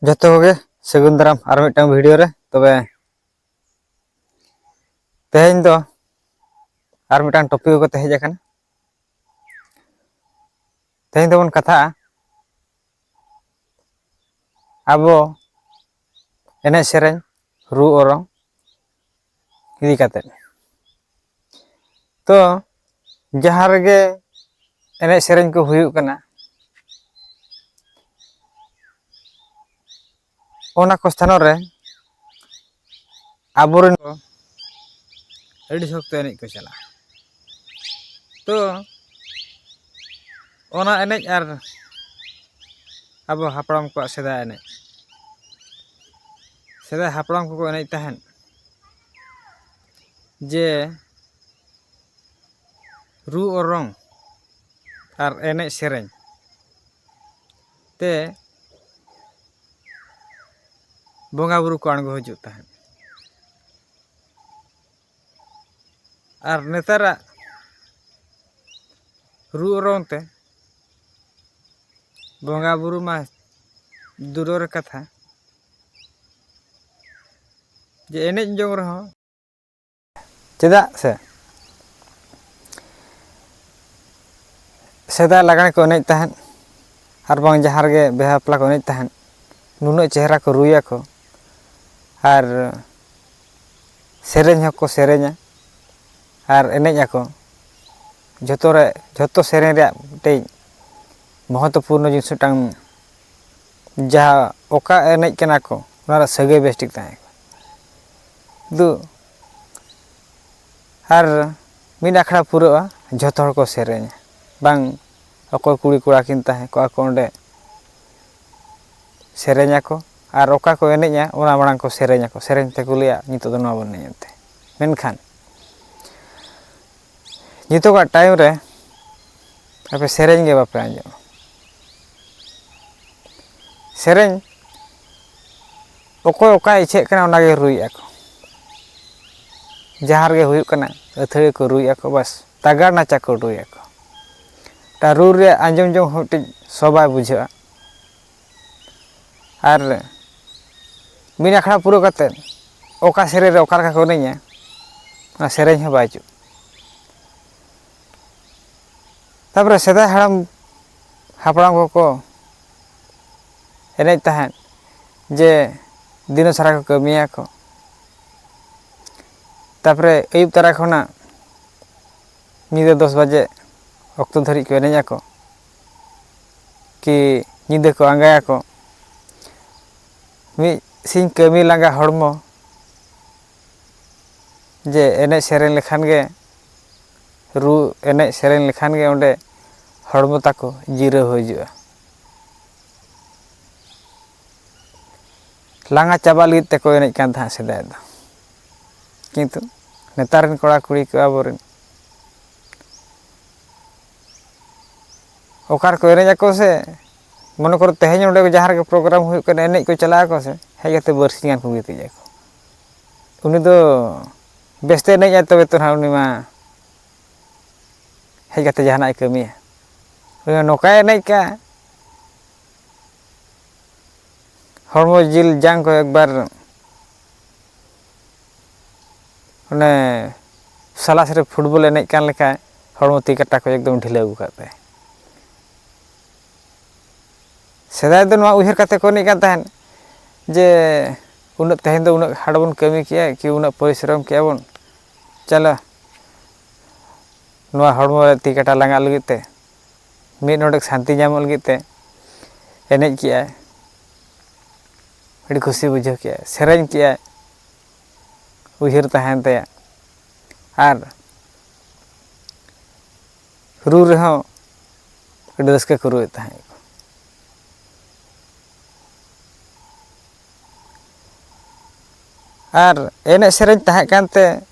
ᱡᱚᱛᱚ ᱠᱚᱜᱮ ᱥᱟᱹᱜᱩᱱ ᱫᱟᱨᱟᱢ ᱟᱨ ᱢᱤᱫᱴᱟᱝ ᱵᱷᱤᱰᱤᱭᱳ ᱨᱮ ᱛᱚᱵᱮ ᱛᱮᱦᱮᱧ ᱫᱚ ᱟᱨ ᱢᱤᱫᱴᱟᱝ ᱴᱚᱯᱤक ᱠᱚ ᱦᱮᱡ ᱟᱠᱟᱱᱟ। ᱛᱮᱦᱮᱧ ᱫᱚᱵᱚᱱ ᱠᱟᱛᱷᱟᱜᱼᱟ ᱟᱵᱚ ᱮᱱᱮᱡ ᱥᱮᱨᱮᱧ ᱨᱩ ᱚᱨᱚᱝ ᱤᱫᱤ ᱠᱟᱛᱮᱫ। ᱛᱚ ᱡᱟᱦᱟᱸ ᱨᱮᱜᱮ ᱮᱱᱮᱡ ᱥᱮᱨᱮᱧ ᱠᱚ ᱦᱩᱭᱩᱜ ᱠᱟᱱᱟ ᱚᱱᱟ ᱠᱚ ᱥᱛᱷᱟᱱᱚ ᱨᱮ ᱟᱵᱚᱨᱮᱱ ᱠᱚ ᱟᱹᱰᱤ ᱥᱚᱠᱛᱚ ᱮᱱᱮᱡ ᱠᱚ ᱪᱟᱞᱟᱜᱼᱟ। ᱛᱚ ᱚᱱᱟ ᱮᱱᱮᱡ ᱟᱨ ᱟᱵᱚ ᱦᱟᱯᱲᱟᱢ ᱠᱚᱣᱟᱜ ᱥᱮᱫᱟᱭ ᱮᱱᱮᱡ ᱥᱮᱫᱟᱭ ᱦᱟᱯᱲᱟᱢ ᱠᱚᱠᱚ ᱮᱱᱮᱡ ᱛᱟᱦᱮᱸᱫ ᱡᱮ ᱨᱩ ᱚᱨᱚᱝ ᱟᱨ ᱮᱱᱮᱡ ᱥᱮᱨᱮᱧ ᱛᱮ ᱵᱚᱸᱜᱟ ᱵᱩᱨᱩ ᱠᱚ ᱟᱬᱜᱚ ᱦᱤᱡᱩᱜ ᱛᱟᱦᱮᱸᱫ। ᱟᱨ ᱱᱮᱛᱟᱨᱟᱜ ᱨᱩ ᱚᱨᱚᱝ ᱛᱮ ᱵᱚᱸᱜᱟ ᱵᱩᱨᱩ ᱢᱟ ᱫᱩᱨᱮᱨ ᱠᱟᱛᱷᱟ ᱡᱮ ᱮᱱᱮᱡ ᱡᱚᱝ ᱨᱮᱦᱚᱸ ᱪᱮᱫᱟᱜ ᱥᱮ ᱥᱮᱫᱟᱭ ᱞᱟᱜᱽᱬᱮ ᱠᱚ ᱮᱱᱮᱡ ᱛᱟᱦᱮᱸᱫ ᱟᱨ ᱵᱟᱝ ᱡᱟᱦᱟᱸ ᱨᱮᱜᱮ ᱵᱤᱦᱟᱹ ᱵᱟᱯᱞᱟ ᱠᱚ ᱮᱱᱮᱡ ᱛᱟᱦᱮᱸᱫ ᱱᱩᱱᱟᱹᱜ ᱪᱮᱦᱨᱟ ᱠᱚ ᱨᱩᱭᱟᱠᱚ ᱟᱨ ᱥᱮᱨᱮᱧ ᱦᱚᱸᱠᱚ ᱥᱮᱨᱮᱧᱟ ᱟᱨ ᱮᱱᱮᱡ ᱟᱠᱚ ᱡᱷᱚᱛᱚ ᱥᱮᱨᱮᱧ ᱨᱮᱭᱟᱜ ᱢᱤᱫᱴᱮᱡ ᱢᱚᱦᱚᱛᱛᱚᱯᱩᱨᱱᱚ ᱡᱤᱱᱤᱥ ᱢᱤᱫᱴᱟᱝ ᱡᱟᱦᱟᱸ ᱚᱠᱟ ᱮᱱᱮᱡ ᱠᱟᱱᱟ ᱠᱚ ᱚᱱᱟ ᱨᱮᱭᱟᱜ ᱥᱟᱹᱜᱟᱹᱭ ᱵᱮᱥ ᱴᱷᱤᱠ ᱛᱟᱦᱮᱸ ᱟᱨ ᱢᱤᱫ ᱟᱠᱷᱲᱟ ᱯᱩᱨᱟᱹᱜᱼᱟ ᱡᱷᱚᱛᱚ ᱦᱚᱲ ᱠᱚ ᱥᱮᱨᱮᱧᱟ ᱵᱟᱝ ᱚᱠᱚᱭ ᱠᱩᱲᱤ ᱠᱚᱲᱟ ᱠᱤᱱ ᱛᱟᱦᱮᱸ ᱠᱚᱜᱼᱟ ᱠᱚ ᱚᱸᱰᱮ ᱥᱮᱨᱮᱧᱟᱠᱚ ᱟᱨ ᱚᱠᱟ ᱠᱚ ᱮᱱᱮᱡᱼᱟ ᱚᱱᱟ ᱢᱟᱲᱟᱝ ᱠᱚ ᱥᱮᱨᱮᱧᱟᱠᱚ ᱥᱮᱨᱮᱧ ᱛᱮᱠᱚ ᱞᱟᱹᱭᱟ ᱱᱤᱛᱚᱜ ᱫᱚ ᱱᱚᱣᱟ ᱵᱚᱱ ᱮᱱᱮᱡ ᱛᱮ ᱢᱮᱱᱠᱷᱟᱱ ᱱᱤᱛᱚᱜᱟᱜ ᱴᱟᱭᱤᱢ ᱨᱮ ᱟᱯᱮ ᱥᱮᱨᱮᱧ ᱜᱮ ᱵᱟᱯᱮ ᱟᱸᱡᱚᱢᱟ ᱥᱮᱨᱮᱧ ᱚᱠᱚᱭ ᱚᱠᱟᱭ ᱤᱪᱷᱟᱹᱜ ᱠᱟᱱᱟ ᱚᱱᱟᱜᱮ ᱨᱩᱭᱮᱫᱼᱟ ᱠᱚ ᱡᱟᱦᱟᱸ ᱨᱮᱜᱮ ᱦᱩᱭᱩᱜ ᱠᱟᱱᱟ ᱟᱹᱛᱷᱟᱹᱲᱤ ᱠᱚ ᱨᱩᱭᱮᱫᱼᱟ ᱠᱚ ᱵᱟᱥ ᱛᱟᱜᱟᱲ ᱱᱟᱪᱟ ᱠᱚ ᱨᱩᱭᱮᱫᱼᱟ ᱠᱚ ᱨᱩ ᱨᱮᱭᱟᱜ ᱟᱸᱡᱚᱢ ᱡᱚᱝ ᱦᱚᱸ ᱢᱤᱫᱴᱤᱡ ᱥᱚᱵᱟᱭ ᱵᱩᱡᱷᱟᱹᱜᱼᱟ ᱟᱨ ᱢᱤᱫ ᱟᱠᱷᱲᱟ ᱯᱩᱨᱟᱹᱣ ᱠᱟᱛᱮᱫ ᱚᱠᱟ ᱥᱮᱨᱮᱧ ᱨᱮ ᱚᱠᱟ ᱞᱮᱠᱟ ᱠᱚ ᱮᱱᱮᱡᱟ ᱚᱱᱟ ᱥᱮᱨᱮᱧ ᱦᱚᱸ ᱵᱟᱭ ᱦᱤᱡᱩᱜ ᱛᱟᱨᱯᱚᱨᱮ ᱥᱮᱫᱟᱭ ᱦᱟᱯᱲᱟᱢ ᱠᱚᱠᱚ ᱮᱱᱮᱡ ᱛᱟᱦᱮᱸᱫ ᱡᱮ ᱫᱤᱱᱟᱹᱥᱟᱨᱟ ᱠᱚ ᱠᱟᱹᱢᱤᱭᱟᱠᱚ ᱛᱟᱨᱯᱚᱨᱮ ᱟᱹᱭᱩᱵ ᱛᱚᱨᱟ ᱠᱷᱚᱱᱟᱜ ᱧᱤᱫᱟᱹ 10 ᱵᱟᱡᱮ ᱚᱠᱛᱚ ᱫᱷᱟᱹᱨᱤᱡ ᱠᱚ ᱮᱱᱮᱡ ᱟᱠᱚ ᱠᱤ ᱧᱤᱫᱟᱹ ᱠᱚ ᱟᱸᱜᱟᱭᱟᱠᱚ ᱢᱤᱫ ᱥᱤᱧ ᱠᱟᱹᱢᱤ ᱞᱟᱸᱜᱟ ᱦᱚᱲᱢᱚ ᱡᱮ ᱮᱱᱮᱡ ᱥᱮᱨᱮᱧ ᱞᱮᱠᱷᱟᱱ ᱜᱮ ᱨᱩ ᱮᱱᱮᱡ ᱥᱮᱨᱮᱧ ᱞᱮᱠᱷᱟᱱ ᱜᱮ ᱚᱸᱰᱮ ᱦᱚᱲᱢᱚ ᱛᱟᱠᱚ ᱡᱤᱨᱟᱹᱣ ᱦᱤᱡᱩᱜᱼᱟ ᱞᱟᱸᱜᱟ ᱪᱟᱵᱟᱜ ᱞᱟᱹᱜᱤᱫ ᱛᱮᱠᱚ ᱮᱱᱮᱡ ᱠᱟᱱ ᱛᱟᱦᱮᱸᱫ ᱥᱮᱫᱟᱭ ᱫᱚ ᱠᱤᱱᱛᱩ ᱱᱮᱛᱟᱨ ᱨᱮᱱ ᱠᱚᱲᱟ ᱠᱩᱲᱤ ᱠᱚ ᱟᱵᱚᱨᱮᱱ ᱚᱠᱟ ᱨᱮᱠᱚ ᱮᱱᱮᱡ ᱟᱠᱚ ᱥᱮ ᱢᱚᱱᱮ ᱠᱚᱨᱚ ᱛᱮᱦᱮᱧ ᱚᱸᱰᱮ ᱡᱟᱦᱟᱸ ᱨᱮᱜᱮ ᱯᱨᱳᱜᱨᱟᱢ ᱦᱩᱭᱩᱜ ᱠᱟᱱᱟ ᱮᱱᱮᱡ ᱠᱚ ᱪᱟᱞᱟᱜ ᱟᱠᱚ ᱥᱮ ᱦᱮᱡ ᱠᱟᱛᱮᱫ ᱵᱟᱨᱥᱤᱧ ᱜᱟᱱ ᱠᱚ ᱜᱤᱛᱤᱡ ᱟᱠᱚ ᱩᱱᱤ ᱫᱚ ᱵᱮᱥᱛᱮ ᱮᱱᱮᱡᱟᱭ ᱛᱚᱵᱮ ᱛᱚ ᱱᱟᱦᱟᱜ ᱩᱱᱤ ᱢᱟ ᱦᱮᱡ ᱠᱟᱛᱮᱫ ᱡᱟᱦᱟᱱᱟᱜ ᱮ ᱠᱟᱹᱢᱤᱭᱟ ᱱᱚᱝᱠᱟᱭ ᱮᱱᱮᱡ ᱠᱟᱜᱼᱟ ᱦᱚᱲᱢᱚ ᱡᱤᱞ ᱡᱟᱝ ᱠᱚ ᱮᱠᱵᱟᱨ ᱚᱱᱮ ᱥᱟᱞᱟᱥ ᱨᱮ ᱯᱷᱩᱴᱵᱚᱞ ᱮᱱᱮᱡ ᱠᱟᱱ ᱞᱮᱠᱟ ᱦᱚᱲᱢᱚ ᱛᱤ ᱠᱟᱴᱟ ᱠᱚ ᱮᱠᱫᱚᱢ ᱰᱷᱤᱞᱟᱹᱣ ᱟᱹᱜᱩ ᱠᱟᱜ ᱛᱟᱭᱟ ᱥᱮᱫᱟᱭ ᱫᱚ ᱱᱚᱣᱟ ᱩᱭᱦᱟᱹᱨ ᱠᱟᱛᱮ ᱠᱚ ᱮᱱᱮᱡ ᱠᱟᱱ ᱛᱟᱦᱮᱸᱫ ᱡᱮ ᱩᱱᱟᱹᱜ ᱛᱮᱦᱮᱧ ᱫᱚ ᱩᱱᱟᱹᱜ ᱦᱟᱨᱰ ᱵᱚᱱ ᱠᱟᱹᱢᱤ ᱠᱮᱜᱼᱟ ᱠᱤ ᱩᱱᱟᱹᱜ ᱯᱚᱨᱤᱥᱨᱚᱢ ᱠᱮᱜᱼᱟ ᱵᱚᱱ ᱪᱚᱞᱚ ᱱᱚᱣᱟ ᱦᱚᱲᱢᱚ ᱨᱮ ᱛᱤ ᱠᱟᱴᱟ ᱞᱟᱸᱜᱟᱜ ᱞᱟᱹᱜᱤᱫ ᱛᱮ ᱢᱤᱫ ᱰᱚᱸᱰᱮᱠ ᱥᱟᱱᱛᱤ ᱧᱟᱢᱚᱜ ᱞᱟᱹᱜᱤᱫ ᱛᱮ ᱮᱱᱮᱡ ᱠᱮᱜᱼᱟᱭ ᱟᱹᱰᱤ ᱠᱩᱥᱤ ᱵᱩᱡᱷᱟᱹᱣ ᱠᱮᱜᱼᱟᱭ ᱥᱮᱨᱮᱧ ᱠᱮᱜᱼᱟᱭ ᱩᱭᱦᱟᱹᱨ ᱛᱟᱦᱮᱱ ᱛᱟᱭᱟ ᱟᱨ ᱨᱩ ᱨᱮᱦᱚᱸ ᱟᱹᱰᱤ ᱨᱟᱹᱥᱠᱟᱹ ᱠᱚ ᱨᱩᱭᱮᱫ ᱛᱟᱦᱮᱸᱫ ᱟᱨ ᱮᱱᱮᱡ ᱥᱮᱨᱮᱧ ᱛᱟᱦᱮᱸ ᱠᱟᱱᱛᱮ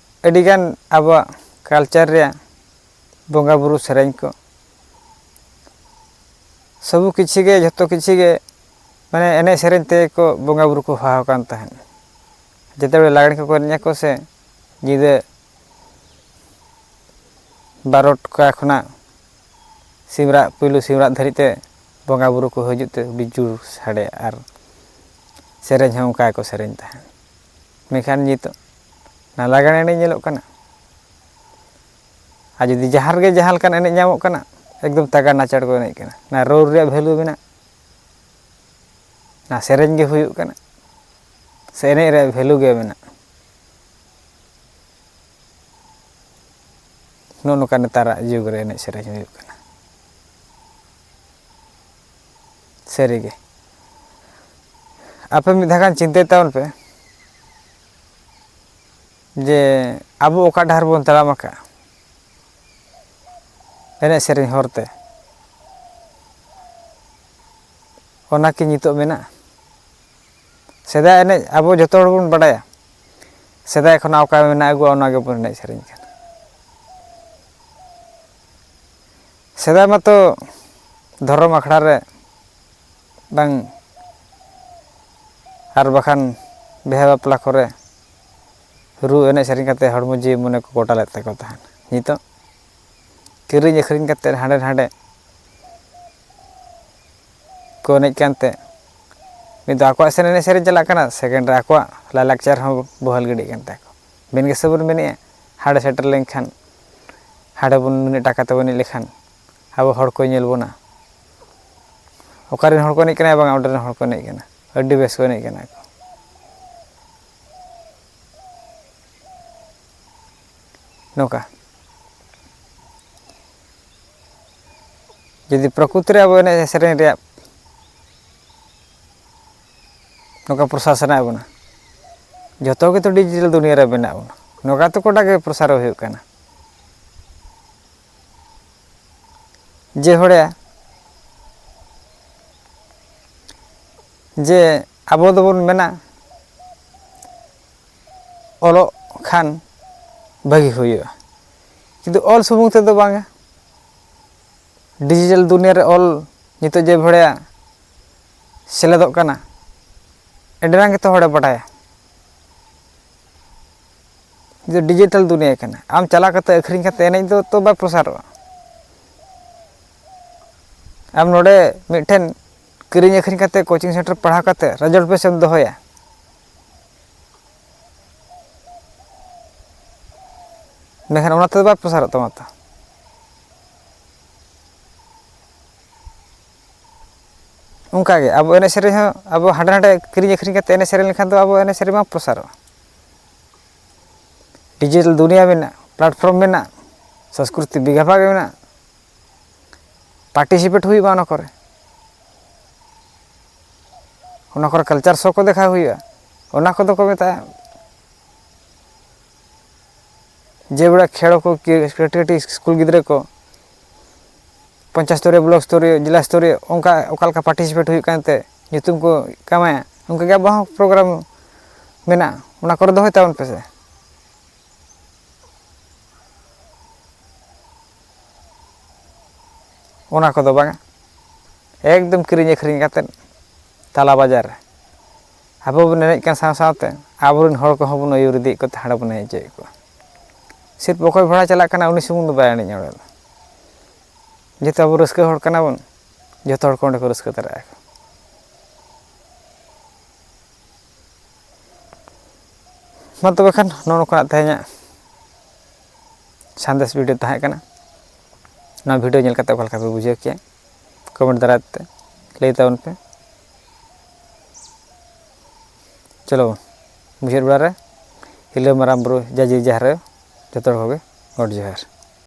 ᱟᱹᱰᱤᱜᱟᱱ ᱟᱵᱚᱣᱟᱜ ᱠᱟᱞᱪᱟᱨ ᱨᱮᱭᱟᱜ ᱵᱚᱸᱜᱟ ᱵᱩᱨᱩ ᱥᱮᱨᱮᱧ ᱠᱚ ᱥᱚᱵᱩ ᱠᱤᱪᱷᱤ ᱜᱮ ᱡᱷᱚᱛᱚ ᱠᱤᱪᱷᱤ ᱜᱮ ᱢᱟᱱᱮ ᱮᱱᱮᱡ ᱥᱮᱨᱮᱧ ᱛᱮᱜᱮ ᱠᱚ ᱵᱚᱸᱜᱟ ᱵᱩᱨᱩ ᱠᱚ ᱦᱚᱦᱟᱣ ᱟᱠᱟᱱ ᱛᱟᱦᱮᱸᱫ ᱡᱮᱛᱮ ᱞᱟᱜᱽᱬᱮ ᱠᱚᱠᱚ ᱮᱱᱮᱡ ᱟᱠᱚ ᱥᱮ ᱧᱤᱫᱟᱹ 12 ᱴᱟᱠᱟ ᱠᱷᱚᱱᱟᱜ ᱯᱩᱭᱞᱩ ᱥᱤᱢᱨᱟᱜ ᱫᱷᱟᱹᱨᱤᱡ ᱛᱮ ᱵᱚᱸᱜᱟ ᱵᱩᱨᱩ ᱠᱚ ᱦᱤᱡᱩᱜ ᱛᱮ ᱟᱹᱰᱤ ᱡᱳᱨ ᱥᱟᱰᱮᱭᱟ ᱟᱨ ᱥᱮᱨᱮᱧ ᱦᱚᱸ ᱚᱱᱠᱟ ᱜᱮᱠᱚ ᱥᱮᱨᱮᱧ ᱛᱟᱦᱮᱸᱫ᱾ ᱢᱮᱱᱠᱷᱟᱱ ᱱᱤᱛᱚᱜ ᱚᱱᱟ ᱞᱟᱜᱽᱲᱮ ᱮᱱᱮᱡ ᱧᱮᱞᱚᱜ ᱠᱟᱱᱟ, ᱟᱨ ᱡᱩᱫᱤ ᱡᱟᱦᱟᱸ ᱨᱮᱜᱮ ᱡᱟᱦᱟᱸ ᱞᱮᱠᱟᱱ ᱮᱱᱮᱡ ᱧᱟᱢᱚᱜ ᱠᱟᱱᱟ ᱮᱠᱫᱚᱢ ᱛᱟᱜᱟᱲ ᱱᱟᱪᱟᱲ ᱠᱚ ᱮᱱᱮᱡ ᱠᱟᱱᱟ᱾ ᱚᱱᱟ ᱨᱚᱲ ᱨᱮᱭᱟᱜ ᱵᱷᱮᱞᱩ ᱢᱮᱱᱟᱜ, ᱚᱱᱟ ᱥᱮᱨᱮᱧ ᱜᱮ ᱦᱩᱭᱩᱜ ᱠᱟᱱᱟ, ᱥᱮ ᱮᱱᱮᱡ ᱨᱮᱭᱟᱜ ᱵᱷᱮᱞᱩ ᱜᱮ ᱢᱮᱱᱟᱜ᱾ ᱱᱚᱜᱼᱚ ᱱᱚᱝᱠᱟ ᱱᱮᱛᱟᱨᱟᱜ ᱡᱩᱜᱽ ᱨᱮ ᱮᱱᱮᱡ ᱥᱮᱨᱮᱧ ᱦᱩᱭᱩᱜ ᱠᱟᱱᱟ᱾ ᱥᱟᱹᱨᱤᱜᱮ ᱟᱯᱮ ᱢᱤᱫ ᱫᱷᱟᱣ ᱜᱟᱱ ᱪᱤᱱᱛᱟᱹᱭ ᱛᱟᱵᱚᱱ ᱯᱮ ᱡᱮ ᱟᱵᱚ ᱚᱠᱟ ᱰᱟᱦᱟᱨ ᱵᱚᱱ ᱛᱟᱲᱟᱢ ᱟᱠᱟᱫᱼᱟ ᱮᱱᱮᱡ ᱥᱮᱨᱮᱧ ᱦᱚᱨᱛᱮ, ᱚᱱᱟ ᱠᱤ ᱱᱤᱛᱚᱜ ᱢᱮᱱᱟᱜᱼᱟ? ᱥᱮᱫᱟᱭ ᱮᱱᱮᱡ ᱟᱵᱚ ᱡᱚᱛᱚ ᱦᱚᱲ ᱵᱚᱱ ᱵᱟᱰᱟᱭᱟ, ᱥᱮᱫᱟᱭ ᱠᱷᱚᱱᱟᱜ ᱚᱠᱟ ᱢᱮᱱᱟᱜ ᱟᱹᱜᱩᱣᱟ ᱚᱱᱟ ᱜᱮᱵᱚᱱ ᱮᱱᱮᱡ ᱥᱮᱨᱮᱧ ᱠᱟᱱᱟ᱾ ᱥᱮᱫᱟᱭ ᱢᱟᱛᱚ ᱫᱷᱚᱨᱚᱢ ᱟᱠᱷᱲᱟ ᱨᱮ ᱵᱟᱝ ᱟᱨ ᱵᱟᱠᱷᱟᱱ ᱵᱤᱦᱟᱹ ᱵᱟᱯᱞᱟ ᱠᱚᱨᱮ ᱨᱩ ᱮᱱᱮᱡ ᱥᱮᱨᱮᱧ ᱠᱟᱛᱮᱫ ᱦᱚᱲᱢᱚ ᱡᱤᱣᱤ ᱢᱚᱱᱮ ᱠᱚ ᱜᱚᱴᱟ ᱞᱮᱫ ᱛᱟᱠᱚ ᱛᱟᱦᱮᱱ᱾ ᱱᱤᱛᱚᱜ ᱠᱤᱨᱤᱧ ᱟᱹᱠᱷᱨᱤᱧ ᱠᱟᱛᱮᱫ ᱦᱟᱸᱰᱮ ᱱᱟᱰᱮ ᱠᱚ ᱮᱱᱮᱡ ᱠᱟᱱᱛᱮ ᱢᱤᱫ ᱫᱚ ᱟᱠᱚᱣᱟᱜ ᱮᱱᱮᱡ ᱥᱮᱨᱮᱧ ᱪᱟᱞᱟᱜ ᱠᱟᱱᱟ, ᱥᱮᱠᱮᱱᱰ ᱨᱮ ᱟᱠᱚᱣᱟᱜ ᱞᱟᱭᱼᱞᱟᱠᱪᱟᱨ ᱦᱚᱸ ᱵᱚᱦᱟᱞ ᱜᱤᱰᱤᱜ ᱠᱟᱱ ᱛᱟᱠᱚᱣᱟ᱾ ᱢᱮᱱ ᱜᱮᱥᱮ ᱵᱚᱱ ᱢᱮᱱᱮᱫᱼᱟ ᱦᱟᱸᱰᱮ ᱥᱮᱴᱮᱨ ᱞᱮᱱᱠᱷᱟᱱ ᱦᱟᱸᱰᱮ ᱵᱚᱱ ᱱᱩᱱᱟᱹᱜ ᱴᱟᱠᱟ ᱛᱮᱵᱚᱱ ᱮᱱᱮᱡ ᱞᱮᱠᱷᱟᱱ ᱟᱵᱚ ᱦᱚᱲ ᱠᱚ ᱧᱮᱞ ᱵᱚᱱᱟ, ᱚᱠᱟᱨᱮᱱ ᱦᱚᱲ ᱠᱚ ᱮᱱᱮᱡ ᱠᱟᱱᱟ ᱵᱟᱝ ᱚᱸᱰᱮ ᱨᱮᱱ ᱦᱚᱲ ᱠᱚ ᱮᱱᱮᱡ ᱠᱟᱱᱟ, ᱟᱹᱰᱤ ᱵᱮᱥ ᱠᱚ ᱮᱱᱮᱡ ᱠᱟᱱᱟ ᱠᱚ᱾ ᱱᱚᱝᱠᱟ ᱡᱩᱫᱤ ᱯᱨᱚᱠᱨᱤᱛᱤ ᱨᱮ ᱟᱵᱚ ᱮᱱᱮᱡ ᱥᱮᱨᱮᱧ ᱨᱮᱭᱟᱜ ᱱᱚᱝᱠᱟ ᱯᱨᱚᱥᱟᱥ ᱥᱟᱱᱟᱭᱮᱫ ᱵᱚᱱᱟ, ᱡᱚᱛᱚ ᱜᱮᱛᱚ ᱰᱤᱡᱤᱴᱮᱞ ᱫᱩᱱᱤᱭᱟᱹ ᱨᱮ ᱢᱮᱱᱟᱜ ᱵᱚᱱᱟ, ᱱᱚᱝᱠᱟ ᱛᱚ ᱜᱚᱴᱟ ᱜᱮ ᱯᱨᱚᱥᱟᱨ ᱦᱩᱭᱩᱜ ᱠᱟᱱᱟ᱾ ᱡᱮ ᱦᱚᱲᱮ ᱡᱮ ᱟᱵᱚ ᱫᱚᱵᱚᱱ ᱢᱮᱱᱟ ᱚᱞᱚᱜ ᱠᱷᱟᱱ ᱵᱷᱟᱹᱜᱤ ᱦᱩᱭᱩᱜᱼᱟ, ᱠᱤᱱᱛᱩ ᱚᱞ ᱥᱩᱢᱩᱝ ᱛᱮᱫᱚ ᱵᱟᱝᱟ, ᱰᱤᱡᱤᱴᱮᱞ ᱫᱩᱱᱤᱭᱟᱹ ᱨᱮ ᱚᱞ ᱱᱤᱛᱚᱜ ᱡᱮ ᱵᱷᱟᱲᱟ ᱥᱮᱞᱮᱫᱚᱜ ᱠᱟᱱᱟ, ᱮᱸᱰᱮᱱᱟᱝ ᱜᱮᱛᱚ ᱦᱚᱲᱮ ᱵᱟᱰᱟᱭᱟ ᱡᱮ ᱰᱤᱡᱤᱴᱮᱞ ᱫᱩᱱᱤᱭᱟᱹ ᱠᱟᱱᱟ᱾ ᱟᱢ ᱪᱟᱞᱟᱣ ᱠᱟᱛᱮ ᱟᱹᱠᱷᱨᱤᱧ ᱠᱟᱛᱮ ᱮᱱᱮᱡ ᱫᱚ ᱛᱚ ᱵᱟᱭ ᱯᱨᱚᱥᱟᱨᱚᱜᱼᱟ᱾ ᱟᱢ ᱱᱚᱰᱮ ᱢᱤᱫᱴᱷᱮᱱ ᱠᱤᱨᱤᱧ ᱟᱹᱠᱷᱨᱤᱧ ᱠᱟᱛᱮ ᱠᱳᱪᱤᱝ ᱥᱮᱱᱴᱟᱨ ᱯᱟᱲᱦᱟᱣ ᱠᱟᱛᱮ ᱨᱮᱡᱟᱞᱴ ᱵᱮᱥ ᱮᱢ ᱫᱚᱦᱚᱭᱟ, ᱢᱮᱱᱠᱷᱟᱱ ᱚᱱᱟ ᱛᱮᱫᱚ ᱵᱟᱭ ᱯᱨᱚᱥᱟᱨᱚᱜ ᱛᱟᱢᱟ ᱛᱚ᱾ ᱚᱱᱠᱟᱜᱮ ᱟᱵᱚ ᱮᱱᱮᱡ ᱥᱮᱨᱮᱧ ᱦᱚᱸ ᱟᱵᱚ ᱦᱟᱸᱰᱮ ᱱᱟᱰᱮ ᱠᱤᱨᱤᱧ ᱟᱹᱠᱷᱨᱤᱧ ᱠᱟᱛᱮ ᱮᱱᱮᱡ ᱥᱮᱨᱮᱧ ᱞᱮᱠᱷᱟᱱ ᱫᱚ ᱟᱵᱚ ᱮᱱᱮᱡ ᱥᱮᱨᱮᱧ ᱵᱟᱝ ᱯᱨᱚᱥᱟᱨᱚᱜᱼᱟ᱾ ᱰᱤᱡᱤᱴᱮᱞ ᱫᱩᱱᱤᱭᱟᱹ ᱢᱮᱱᱟᱜᱼᱟ, ᱯᱞᱟᱴᱯᱷᱨᱚᱢ ᱢᱮᱱᱟᱜᱼᱟ, ᱥᱚᱝᱥᱠᱨᱤᱛᱤ ᱵᱤᱜᱷᱟ ᱵᱷᱟᱜᱽ ᱢᱮᱱᱟᱜᱼᱟ, ᱯᱟᱨᱴᱤᱥᱤᱯᱮᱴ ᱦᱩᱭᱩᱜᱼᱟ ᱚᱱᱟ ᱠᱚᱨᱮ, ᱚᱱᱟ ᱠᱚᱨᱮ ᱠᱟᱞᱪᱟᱨ ᱥᱳ ᱠᱚ ᱫᱮᱠᱷᱟᱣ ᱦᱩᱭᱩᱜᱼᱟ, ᱚᱱᱟ ᱠᱚᱫᱚ ᱠᱚ ᱢᱮᱛᱟᱜᱼᱟ ᱡᱮ ᱵᱮᱲᱟ ᱠᱷᱮᱞ ᱠᱚ ᱠᱟᱹᱴᱤᱡ ᱠᱟᱹᱴᱤᱡ ᱤᱥᱠᱩᱞ ᱜᱤᱫᱽᱨᱟᱹ ᱠᱚ ᱯᱚᱧᱪᱟᱭᱮᱛ ᱥᱛᱚᱨᱤᱭᱚ, ᱵᱞᱚᱠ ᱥᱛᱚᱨᱤᱭᱚ, ᱡᱮᱞᱟ ᱥᱛᱚᱨᱤᱭᱚ ᱚᱱᱠᱟ ᱚᱠᱟ ᱞᱮᱠᱟ ᱯᱟᱨᱴᱤᱥᱤᱯᱮᱴ ᱦᱩᱭᱩᱜ ᱠᱟᱱᱛᱮ ᱧᱩᱛᱩᱢ ᱠᱚ ᱠᱟᱢᱟᱭᱟ, ᱚᱱᱠᱟᱜᱮ ᱟᱵᱚ ᱦᱚᱸ ᱯᱨᱳᱜᱨᱟᱢ ᱢᱮᱱᱟᱜᱼᱟ, ᱚᱱᱟ ᱠᱚᱨᱮ ᱫᱚᱦᱚᱭ ᱛᱟᱵᱚᱱ ᱯᱮᱥᱮ᱾ ᱚᱱᱟ ᱠᱚᱫᱚ ᱵᱟᱝᱟ, ᱮᱠᱫᱚᱢ ᱠᱤᱨᱤᱧ ᱟᱹᱠᱷᱨᱤᱧ ᱠᱟᱛᱮᱫ ᱛᱟᱞᱟ ᱵᱟᱡᱟᱨ ᱨᱮ ᱟᱵᱚ ᱵᱚᱱ ᱮᱱᱮᱡ ᱠᱟᱱ ᱥᱟᱶ ᱥᱟᱶᱛᱮ ᱟᱵᱚᱨᱮᱱ ᱦᱚᱲ ᱠᱚᱦᱚᱸ ᱵᱚᱱ ᱟᱹᱭᱩᱨ ᱤᱫᱤᱭᱮᱫ ᱠᱚᱛᱮ ᱦᱟᱸᱰᱮ ᱵᱚᱱ ᱮᱱᱮᱡ ᱦᱚᱪᱚᱭᱮᱫ ᱠᱚᱣᱟ᱾ ᱥᱤᱨᱯ ᱚᱠᱚᱭ ᱵᱷᱟᱲᱟ ᱪᱟᱞᱟᱜ ᱠᱟᱱᱟ ᱩᱱᱤ ᱥᱩᱢᱩᱝ ᱫᱚ ᱵᱟᱭ ᱮᱱᱮᱡ ᱚᱸᱰᱮ ᱫᱚ, ᱡᱮᱦᱮᱛᱩ ᱟᱵᱚ ᱨᱟᱹᱥᱠᱟᱹ ᱦᱚᱲ ᱠᱟᱱᱟ ᱵᱚᱱ, ᱡᱚᱛᱚ ᱦᱚᱲ ᱠᱚ ᱚᱸᱰᱮ ᱠᱚ ᱨᱟᱹᱥᱠᱟᱹ ᱫᱟᱲᱮᱭᱟᱜᱼᱟ᱾ ᱢᱟ ᱛᱚᱵᱮ ᱠᱷᱟᱱ ᱱᱚᱜᱼᱚ ᱱᱚᱝᱠᱟᱱᱟᱜ ᱛᱮᱦᱮᱧᱟᱜ ᱥᱟᱸᱫᱮᱥ ᱵᱷᱤᱰᱤᱭᱳ ᱛᱟᱦᱮᱸ ᱠᱟᱱᱟ᱾ ᱱᱚᱣᱟ ᱵᱷᱤᱰᱤᱭᱳ ᱧᱮᱞ ᱠᱟᱛᱮ ᱚᱠᱟ ᱞᱮᱠᱟ ᱯᱮ ᱵᱩᱡᱷᱟᱹᱣ ᱠᱮᱜᱼᱟ ᱠᱚᱢᱮᱱᱴ ᱫᱟᱨᱟᱭ ᱛᱮ ᱞᱟᱹᱭ ᱛᱟᱵᱚᱱ ᱯᱮ᱾ ᱪᱚᱞᱚ ᱢᱩᱪᱟᱹᱫ ᱵᱮᱲᱟ ᱨᱮ ᱦᱤᱞᱟᱹ ᱢᱟᱨᱟᱝ ᱵᱩᱨᱩ ᱡᱟᱹᱡᱤ ᱡᱟᱦᱮᱨ ᱟᱭᱳ ᱡᱚᱛᱚ ᱦᱚᱲ ᱠᱚᱜᱮ ᱜᱚᱰ ᱡᱚᱦᱟᱨ᱾